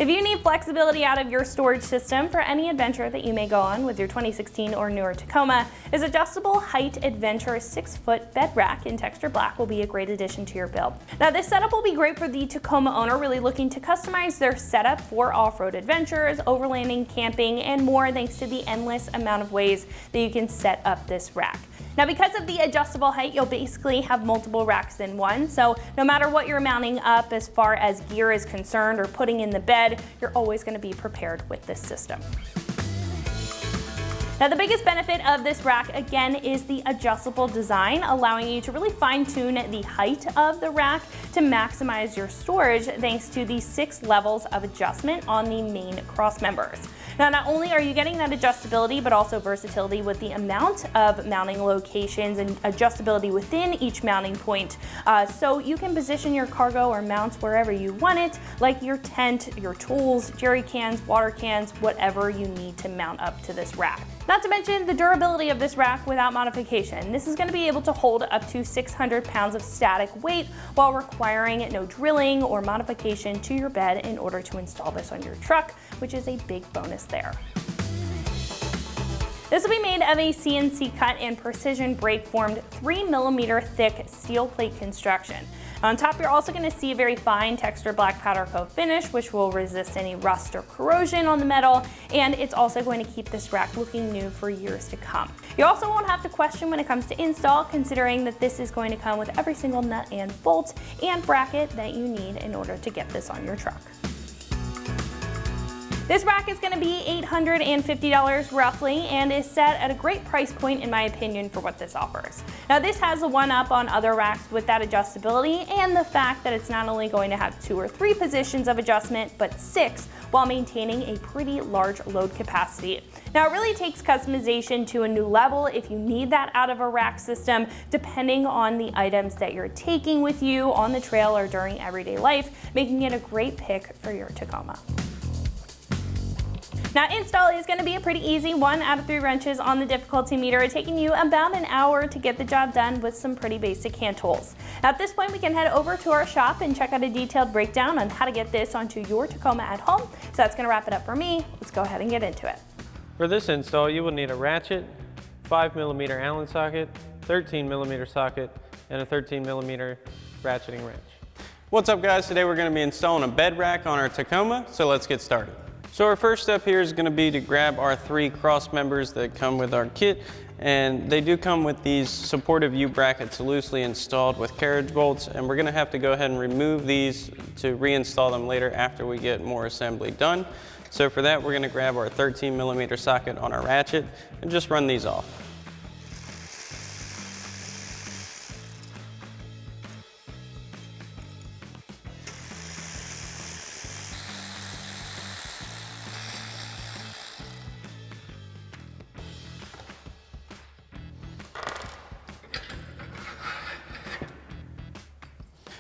If you need flexibility out of your storage system for any adventure that you may go on with your 2016 or newer Tacoma, this adjustable height adventure 6-foot bed rack in texture black will be a great addition to your build. Now this setup will be great for the Tacoma owner really looking to customize their setup for off-road adventures, overlanding, camping, and more thanks to the endless amount of ways that you can set up this rack. Now because of the adjustable height, you'll basically have multiple racks in one, so no matter what you're mounting up as far as gear is concerned or putting in the bed, you're always going to be prepared with this system. Now the biggest benefit of this rack again is the adjustable design, allowing you to really fine-tune the height of the rack to maximize your storage thanks to the 6 levels of adjustment on the main cross members. Now not only are you getting that adjustability but also versatility with the amount of mounting locations and adjustability within each mounting point, so you can position your cargo or mounts wherever you want it, like your tent, your tools, jerry cans, water cans, whatever you need to mount up to this rack. Not to mention the durability of this rack without modification. This is going to be able to hold up to 600 pounds of static weight while requiring no drilling or modification to your bed in order to install this on your truck, which is a big bonus there. This will be made of a CNC cut and precision brake formed 3mm thick steel plate construction. On top, you're also going to see a very fine texture black powder coat finish, which will resist any rust or corrosion on the metal, and it's also going to keep this rack looking new for years to come. You also won't have to question when it comes to install, considering that this is going to come with every single nut and bolt and bracket that you need in order to get this on your truck. This rack is going to be $850 roughly and is set at a great price point in my opinion for what this offers. Now this has a one-up on other racks with that adjustability and the fact that it's not only going to have 2 or 3 positions of adjustment but 6 while maintaining a pretty large load capacity. Now it really takes customization to a new level if you need that out of a rack system depending on the items that you're taking with you on the trail or during everyday life, making it a great pick for your Tacoma. Now install is going to be a pretty easy 1 out of 3 wrenches on the difficulty meter, taking you about an hour to get the job done with some pretty basic hand tools. Now at this point we can head over to our shop and check out a detailed breakdown on how to get this onto your Tacoma at home. So that's going to wrap it up for me. Let's go ahead and get into it. For this install you will need a ratchet, 5mm Allen socket, 13mm socket, and a 13mm ratcheting wrench. What's up guys, today we're going to be installing a bed rack on our Tacoma, so let's get started. So our first step here is going to be to grab our 3 cross members that come with our kit, and they do come with these supportive U-brackets loosely installed with carriage bolts, and we're going to have to go ahead and remove these to reinstall them later after we get more assembly done. So for that we're going to grab our 13mm socket on our ratchet and just run these off.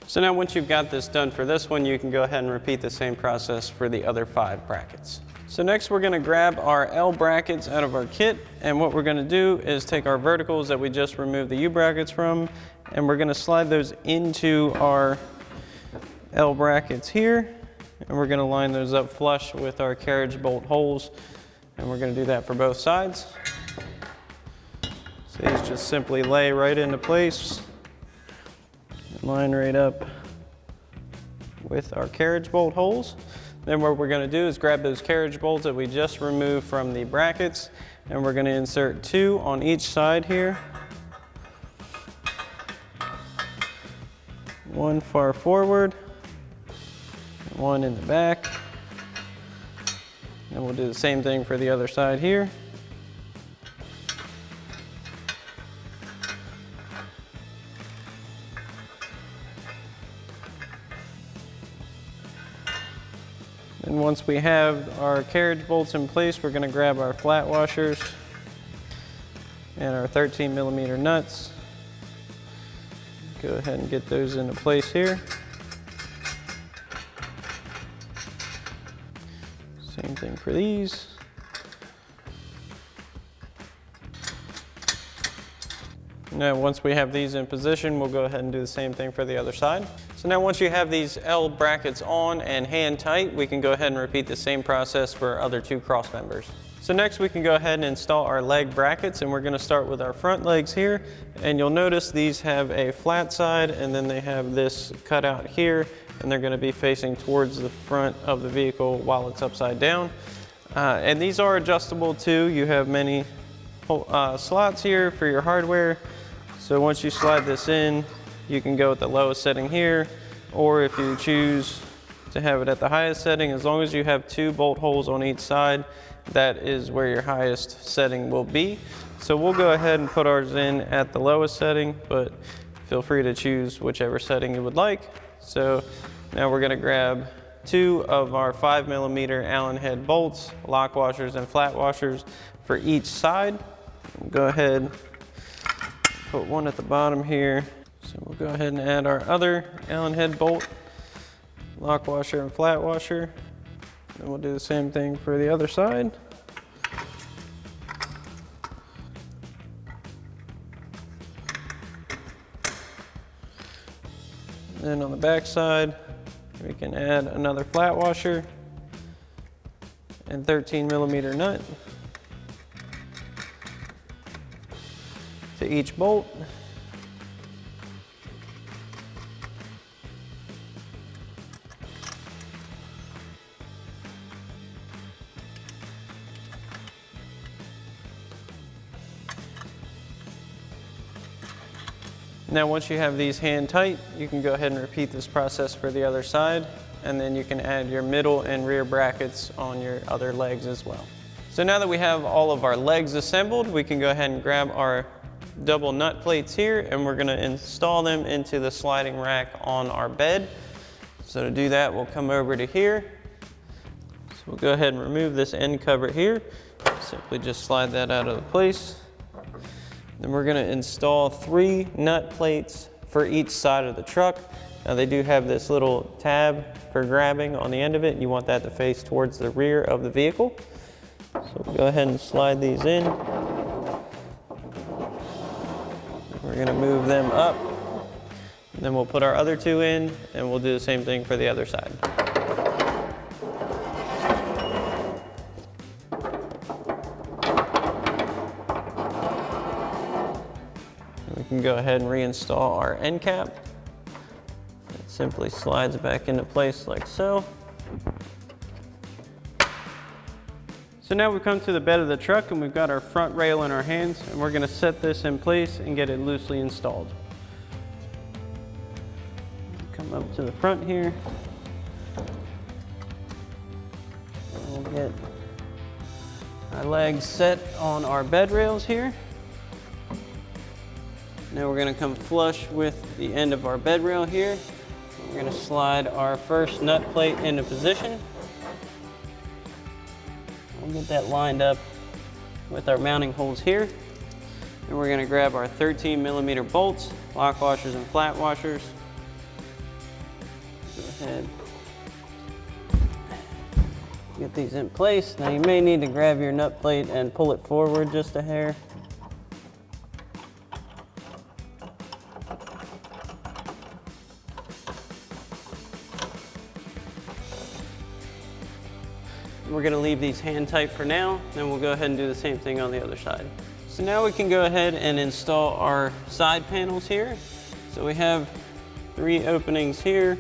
So now once you've got this done for this one, you can go ahead and repeat the same process for the other 5 brackets. So next we're going to grab our L brackets out of our kit, and what we're going to do is take our verticals that we just removed the U brackets from, and we're going to slide those into our L brackets here, and we're going to line those up flush with our carriage bolt holes, and we're going to do that for both sides. So these just simply lay right into place. Line right up with our carriage bolt holes. Then what we're going to do is grab those carriage bolts that we just removed from the brackets, and we're going to insert 2 on each side here. 1 far forward, 1 in the back. And we'll do the same thing for the other side here. And once we have our carriage bolts in place, we're going to grab our flat washers and our 13mm nuts. Go ahead and get those into place here. Same thing for these. Now once we have these in position, we'll go ahead and do the same thing for the other side. So now once you have these L brackets on and hand tight, we can go ahead and repeat the same process for our other 2 cross members. So next we can go ahead and install our leg brackets, and we're going to start with our front legs here. And you'll notice these have a flat side, and then they have this cut out here, and they're going to be facing towards the front of the vehicle while it's upside down. And these are adjustable too. You have many slots here for your hardware. So once you slide this in, you can go with the lowest setting here, or if you choose to have it at the highest setting, as long as you have 2 bolt holes on each side, that is where your highest setting will be. So we'll go ahead and put ours in at the lowest setting, but feel free to choose whichever setting you would like. So now we're going to grab 2 of our 5mm Allen head bolts, lock washers and flat washers for each side. Go ahead, put one at the bottom here. So we'll go ahead and add our other Allen head bolt, lock washer and flat washer. And we'll do the same thing for the other side. And then on the back side, we can add another flat washer and 13mm nut to each bolt. Now once you have these hand tight, you can go ahead and repeat this process for the other side, and then you can add your middle and rear brackets on your other legs as well. So now that we have all of our legs assembled, we can go ahead and grab our double nut plates here, and we're going to install them into the sliding rack on our bed. So to do that, we'll come over to here. So we'll go ahead and remove this end cover here. Simply just slide that out of the place. Then we're going to install 3 nut plates for each side of the truck. Now they do have this little tab for grabbing on the end of it. You want that to face towards the rear of the vehicle. So we'll go ahead and slide these in. We're going to move them up. And then we'll put our other 2 in, and we'll do the same thing for the other side. We can go ahead and reinstall our end cap. It simply slides back into place like so. So now we've come to the bed of the truck, and we've got our front rail in our hands, and we're going to set this in place and get it loosely installed. Come up to the front here. We'll get our legs set on our bed rails here. Now we're going to come flush with the end of our bed rail here. We're going to slide our first nut plate into position. We'll get that lined up with our mounting holes here. And we're going to grab our 13mm bolts, lock washers and flat washers. Go ahead, get these in place. Now you may need to grab your nut plate and pull it forward just a hair. We're going to leave these hand tight for now, then we'll go ahead and do the same thing on the other side. So now we can go ahead and install our side panels here. So we have 3 openings here,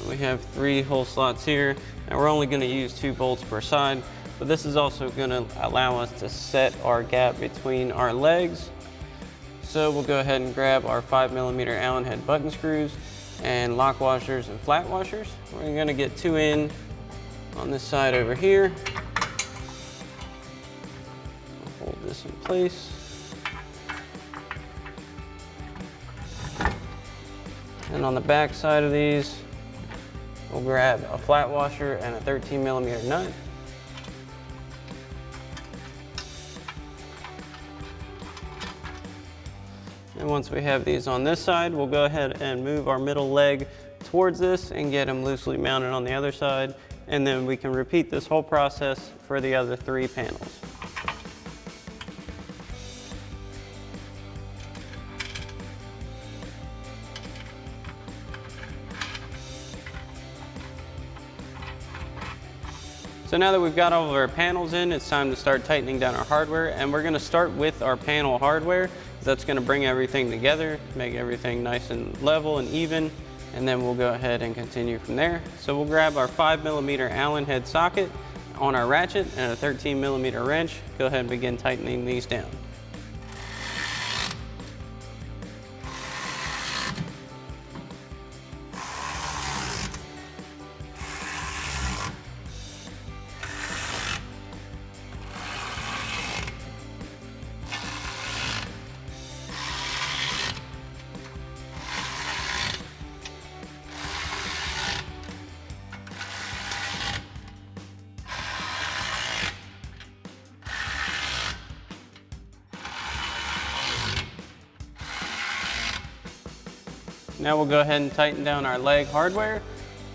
we have 3 hole slots here, and we're only going to use 2 bolts per side, but this is also going to allow us to set our gap between our legs. So we'll go ahead and grab our 5mm Allen head button screws and lock washers and flat washers. We're going to get 2 in on this side over here. I'll hold this in place. And on the back side of these, we'll grab a flat washer and a 13mm nut. And once we have these on this side, we'll go ahead and move our middle leg towards this and get them loosely mounted on the other side. And then we can repeat this whole process for the other 3 panels. So now that we've got all of our panels in, it's time to start tightening down our hardware, and we're gonna start with our panel hardware. That's gonna bring everything together, make everything nice and level and even, and then we'll go ahead and continue from there. So we'll grab our 5mm Allen head socket on our ratchet and a 13mm wrench. Go ahead and begin tightening these down. Now we'll go ahead and tighten down our leg hardware.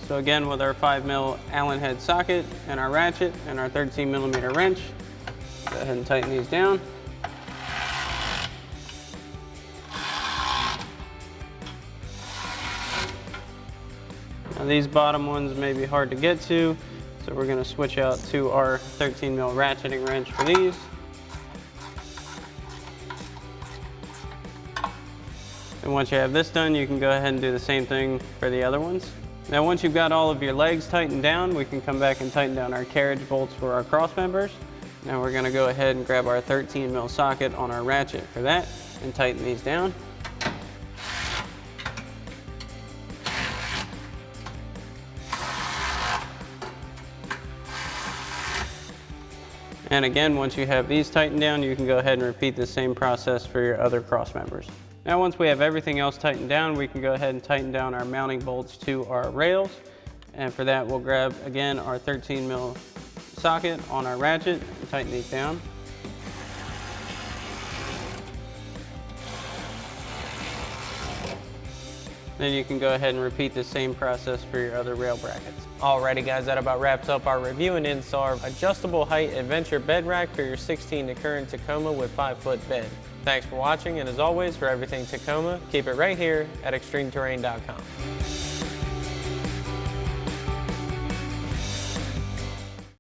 So again, with our 5mm Allen head socket and our ratchet and our 13mm wrench, go ahead and tighten these down. Now these bottom ones may be hard to get to, so we're going to switch out to our 13mm ratcheting wrench for these. And once you have this done, you can go ahead and do the same thing for the other ones. Now once you've got all of your legs tightened down, we can come back and tighten down our carriage bolts for our cross members. Now we're going to go ahead and grab our 13mm socket on our ratchet for that and tighten these down. And again, once you have these tightened down, you can go ahead and repeat the same process for your other cross members. Now once we have everything else tightened down, we can go ahead and tighten down our mounting bolts to our rails. And for that, we'll grab, again, our 13mm socket on our ratchet and tighten these down. Then you can go ahead and repeat the same process for your other rail brackets. Alrighty guys, that about wraps up our review and install of adjustable height adventure bed rack for your 16 to current Tacoma with 5-foot bed. Thanks for watching, and as always, for everything Tacoma, keep it right here at extremeterrain.com.